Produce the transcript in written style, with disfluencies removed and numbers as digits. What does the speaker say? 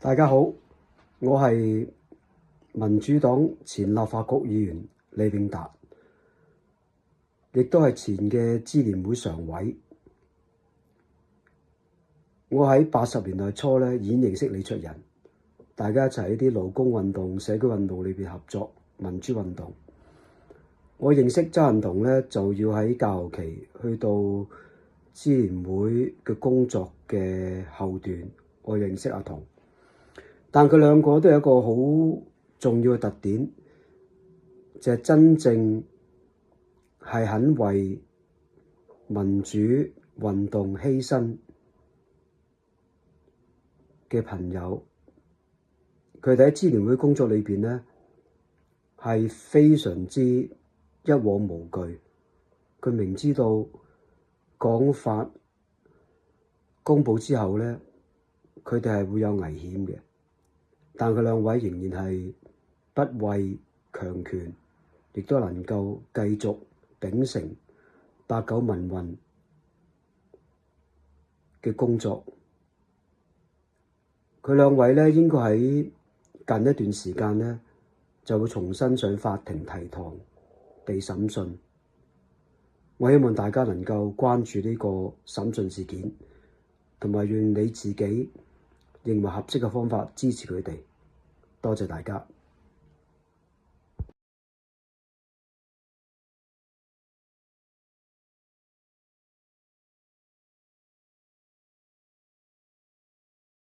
大家好，我係民主黨前立法局議員李永達，亦都係前嘅支聯會常委。我喺80年代初已經認識李卓人，大家一齊喺啲勞工運動、社區運動裏邊合作民主運動。我認識周幸彤就要喺教學期去到支聯會嘅工作嘅後段，我認識阿彤。但佢兩個都有一個好重要嘅特點，就係真正係肯為民主運動犧牲嘅朋友。佢哋喺支聯會工作裏邊係非常之一往無懼。佢明知道講法公佈之後佢哋係會有危險嘅。但佢兩位仍然係不畏強權，亦都能夠繼續秉承8·9民運嘅工作。佢兩位應該喺近一段時間就會重新上法庭提堂被審訊。我希望大家能夠關注呢個審訊事件，同埋用你自己認為合適嘅方法支持佢哋。多謝大家。